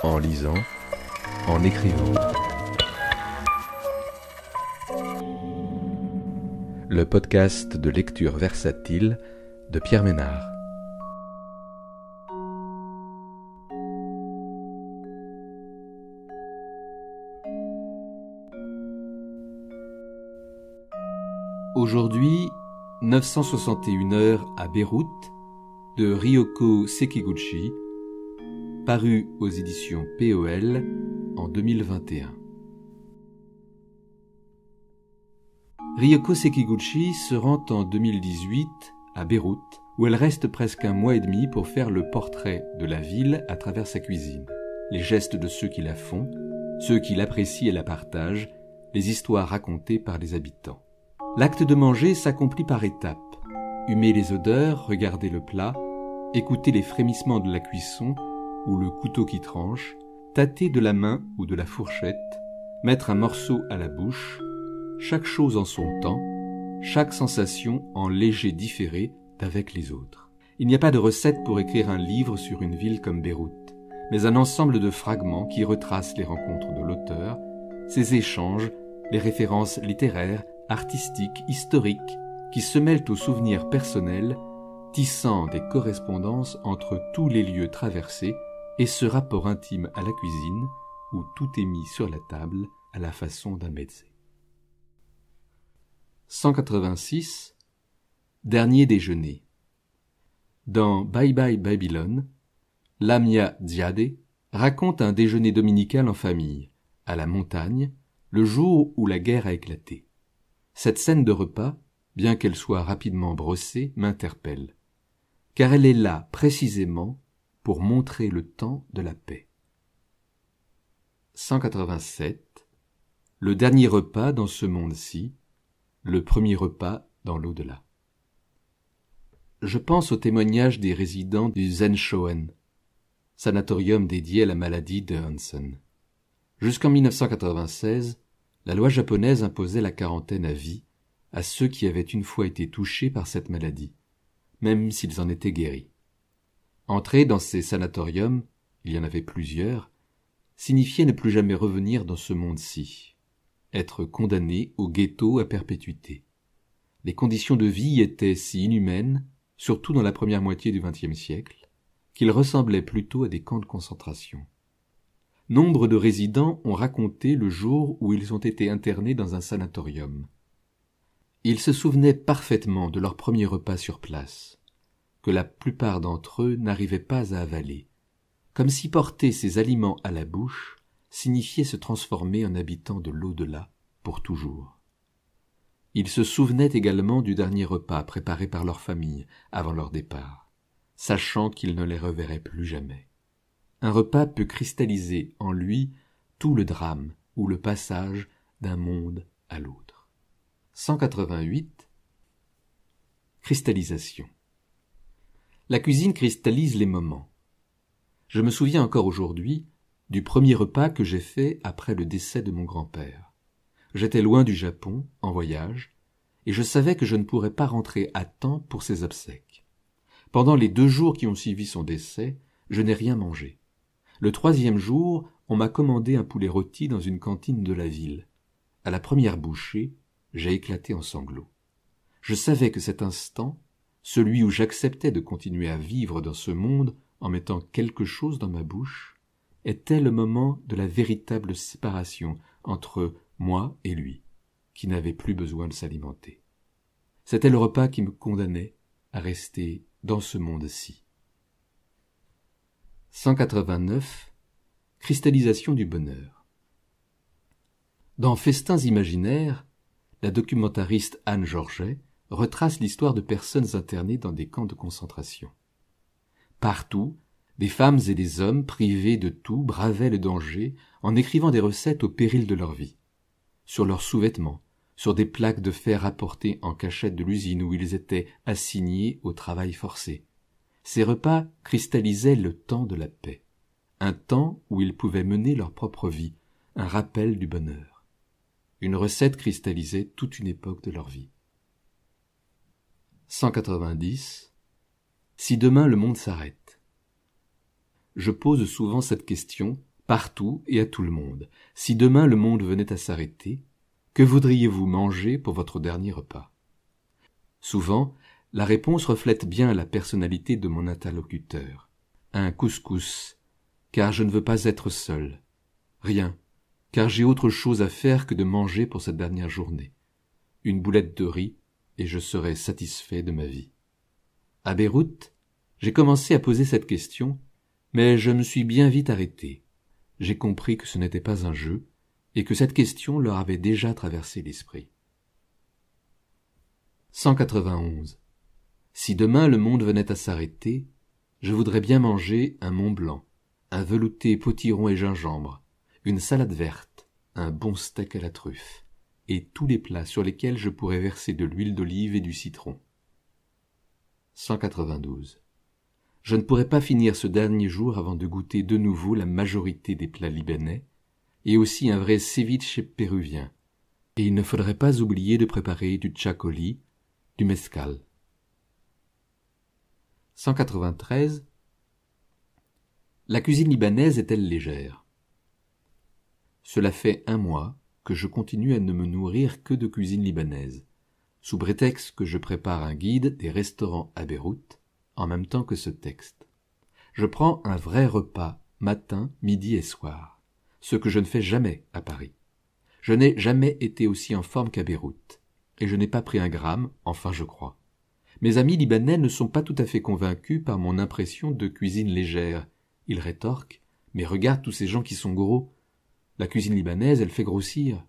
en lisant, en écrivant. Le podcast de lecture versatile de Pierre Ménard. Aujourd'hui, 961 heures à Beyrouth, de Ryoko Sekiguchi, paru aux éditions POL en 2021. Ryoko Sekiguchi se rend en 2018 à Beyrouth, où elle reste presque 1 mois et demi pour faire le portrait de la ville à travers sa cuisine, les gestes de ceux qui la font, ceux qui l'apprécient et la partagent, les histoires racontées par les habitants. L'acte de manger s'accomplit par étapes. Humer les odeurs, regarder le plat, écouter les frémissements de la cuisson ou le couteau qui tranche, tâter de la main ou de la fourchette, mettre un morceau à la bouche, chaque chose en son temps, chaque sensation en léger différé d'avec les autres. Il n'y a pas de recette pour écrire un livre sur une ville comme Beyrouth, mais un ensemble de fragments qui retracent les rencontres de l'auteur, ses échanges, les références littéraires, artistiques, historiques, qui se mêlent aux souvenirs personnels, tissant des correspondances entre tous les lieux traversés et ce rapport intime à la cuisine où tout est mis sur la table à la façon d'un mezze. 186. Dernier déjeuner. Dans Bye Bye Babylone, Lamia Ziadeh raconte un déjeuner dominical en famille, à la montagne, le jour où la guerre a éclaté. Cette scène de repas, bien qu'elle soit rapidement brossée, m'interpelle, car elle est là précisément pour montrer le temps de la paix. 187. Le dernier repas dans ce monde-ci, le premier repas dans l'au-delà. Je pense au témoignage des résidents du Zenshoen, sanatorium dédié à la maladie de Hansen. Jusqu'en 1996, la loi japonaise imposait la quarantaine à vie à ceux qui avaient une fois été touchés par cette maladie, même s'ils en étaient guéris. Entrer dans ces sanatoriums, il y en avait plusieurs, signifiait ne plus jamais revenir dans ce monde-ci, être condamné au ghetto à perpétuité. Les conditions de vie étaient si inhumaines, surtout dans la première moitié du XXe siècle, qu'ils ressemblaient plutôt à des camps de concentration. Nombre de résidents ont raconté le jour où ils ont été internés dans un sanatorium. Ils se souvenaient parfaitement de leur premier repas sur place, que la plupart d'entre eux n'arrivaient pas à avaler, comme si porter ces aliments à la bouche signifiait se transformer en habitant de l'au-delà pour toujours. Ils se souvenaient également du dernier repas préparé par leur famille avant leur départ, sachant qu'ils ne les reverraient plus jamais. Un repas peut cristalliser en lui tout le drame ou le passage d'un monde à l'autre. 188. Cristallisation. La cuisine cristallise les moments. Je me souviens encore aujourd'hui du premier repas que j'ai fait après le décès de mon grand-père. J'étais loin du Japon, en voyage, et je savais que je ne pourrais pas rentrer à temps pour ses obsèques. Pendant les 2 jours qui ont suivi son décès, je n'ai rien mangé. Le 3e jour, on m'a commandé un poulet rôti dans une cantine de la ville. À la première bouchée, j'ai éclaté en sanglots. Je savais que cet instant, celui où j'acceptais de continuer à vivre dans ce monde en mettant quelque chose dans ma bouche, était le moment de la véritable séparation entre moi et lui, qui n'avait plus besoin de s'alimenter. C'était le repas qui me condamnait à rester dans ce monde-ci. 189. Cristallisation du bonheur. Dans Festins imaginaires, la documentariste Anne Georget retrace l'histoire de personnes internées dans des camps de concentration. Partout, des femmes et des hommes privés de tout bravaient le danger en écrivant des recettes au péril de leur vie. Sur leurs sous-vêtements, sur des plaques de fer rapportées en cachette de l'usine où ils étaient assignés au travail forcé. Ces repas cristallisaient le temps de la paix, un temps où ils pouvaient mener leur propre vie, un rappel du bonheur. Une recette cristallisait toute une époque de leur vie. 190. Si demain le monde s'arrête. Je pose souvent cette question partout et à tout le monde. Si demain le monde venait à s'arrêter, que voudriez-vous manger pour votre dernier repas? Souvent, la réponse reflète bien la personnalité de mon interlocuteur. Un couscous, car je ne veux pas être seul. Rien, car j'ai autre chose à faire que de manger pour cette dernière journée. Une boulette de riz, et je serai satisfait de ma vie. À Beyrouth, j'ai commencé à poser cette question, mais je me suis bien vite arrêté. J'ai compris que ce n'était pas un jeu, et que cette question leur avait déjà traversé l'esprit. 191. Si demain le monde venait à s'arrêter, je voudrais bien manger un Mont Blanc, un velouté potiron et gingembre, une salade verte, un bon steak à la truffe, et tous les plats sur lesquels je pourrais verser de l'huile d'olive et du citron. 192. Je ne pourrais pas finir ce dernier jour avant de goûter de nouveau la majorité des plats libanais, et aussi un vrai ceviche péruvien, et il ne faudrait pas oublier de préparer du tchakoli, du mezcal. 193. La cuisine libanaise est-elle légère? Cela fait 1 mois que je continue à ne me nourrir que de cuisine libanaise, sous prétexte que je prépare un guide des restaurants à Beyrouth, en même temps que ce texte. Je prends un vrai repas, matin, midi et soir, ce que je ne fais jamais à Paris. Je n'ai jamais été aussi en forme qu'à Beyrouth, et je n'ai pas pris 1 gramme, enfin je crois. Mes amis libanais ne sont pas tout à fait convaincus par mon impression de cuisine légère. Ils rétorquent, mais regarde tous ces gens qui sont gros. La cuisine libanaise, elle fait grossir.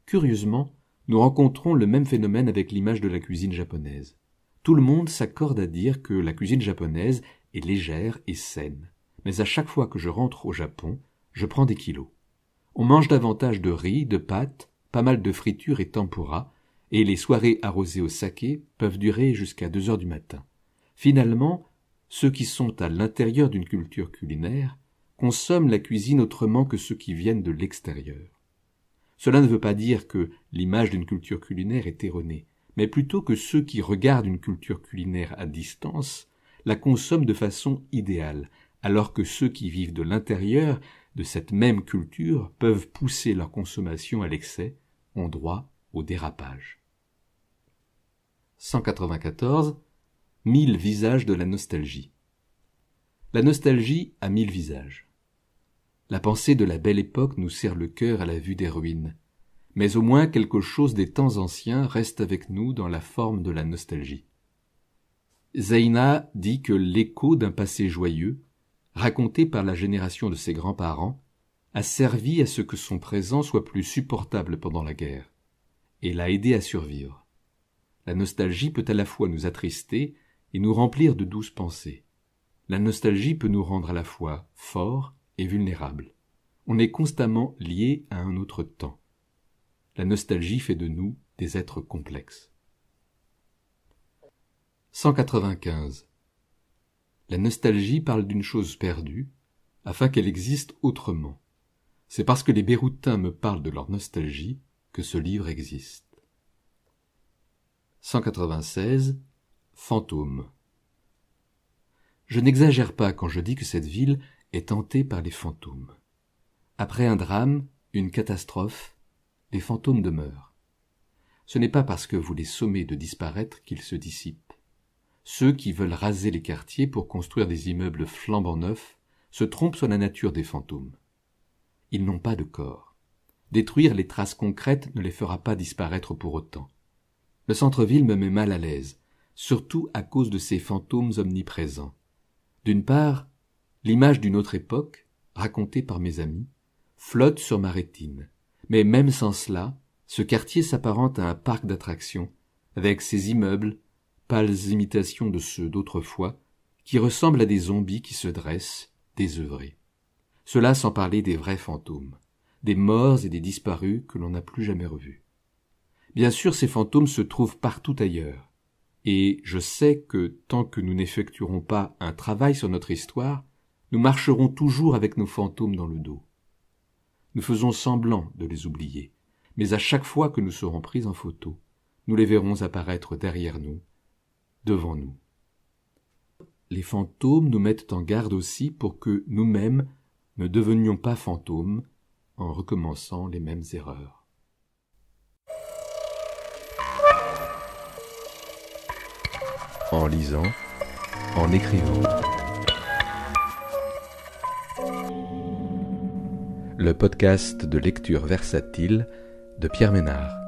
Curieusement, nous rencontrons le même phénomène avec l'image de la cuisine japonaise. Tout le monde s'accorde à dire que la cuisine japonaise est légère et saine. Mais à chaque fois que je rentre au Japon, je prends des kilos. On mange davantage de riz, de pâtes, pas mal de fritures et tempura, et les soirées arrosées au saké peuvent durer jusqu'à 2 heures du matin. Finalement, ceux qui sont à l'intérieur d'une culture culinaire consomment la cuisine autrement que ceux qui viennent de l'extérieur. Cela ne veut pas dire que l'image d'une culture culinaire est erronée, mais plutôt que ceux qui regardent une culture culinaire à distance la consomment de façon idéale, alors que ceux qui vivent de l'intérieur de cette même culture peuvent pousser leur consommation à l'excès, ont droit au dérapage. 194. 1000 visages de la nostalgie. La nostalgie a 1000 visages. La pensée de la belle époque nous serre le cœur à la vue des ruines, mais au moins quelque chose des temps anciens reste avec nous dans la forme de la nostalgie. Zeyna dit que l'écho d'un passé joyeux, raconté par la génération de ses grands-parents, a servi à ce que son présent soit plus supportable pendant la guerre, et l'a aidé à survivre. La nostalgie peut à la fois nous attrister et nous remplir de douces pensées. La nostalgie peut nous rendre à la fois forts et vulnérables. On est constamment lié à un autre temps. La nostalgie fait de nous des êtres complexes. 195. La nostalgie parle d'une chose perdue, afin qu'elle existe autrement. C'est parce que les Beyrouthins me parlent de leur nostalgie que ce livre existe. 196. Fantômes. Je n'exagère pas quand je dis que cette ville est hantée par les fantômes. Après un drame, une catastrophe, les fantômes demeurent. Ce n'est pas parce que vous les sommez de disparaître qu'ils se dissipent. Ceux qui veulent raser les quartiers pour construire des immeubles flambant neufs se trompent sur la nature des fantômes. Ils n'ont pas de corps. Détruire les traces concrètes ne les fera pas disparaître pour autant. Le centre-ville me met mal à l'aise, surtout à cause de ces fantômes omniprésents. D'une part, l'image d'une autre époque, racontée par mes amis, flotte sur ma rétine. Mais même sans cela, ce quartier s'apparente à un parc d'attractions, avec ses immeubles, pâles imitations de ceux d'autrefois, qui ressemblent à des zombies qui se dressent, désœuvrés. Cela sans parler des vrais fantômes, des morts et des disparus que l'on n'a plus jamais revus. Bien sûr, ces fantômes se trouvent partout ailleurs, et je sais que tant que nous n'effectuerons pas un travail sur notre histoire, nous marcherons toujours avec nos fantômes dans le dos. Nous faisons semblant de les oublier, mais à chaque fois que nous serons pris en photo, nous les verrons apparaître derrière nous, devant nous. Les fantômes nous mettent en garde aussi pour que nous-mêmes, ne devenions pas fantômes en recommençant les mêmes erreurs. En lisant, en écrivant. Le podcast de lecture versatile de Pierre Ménard.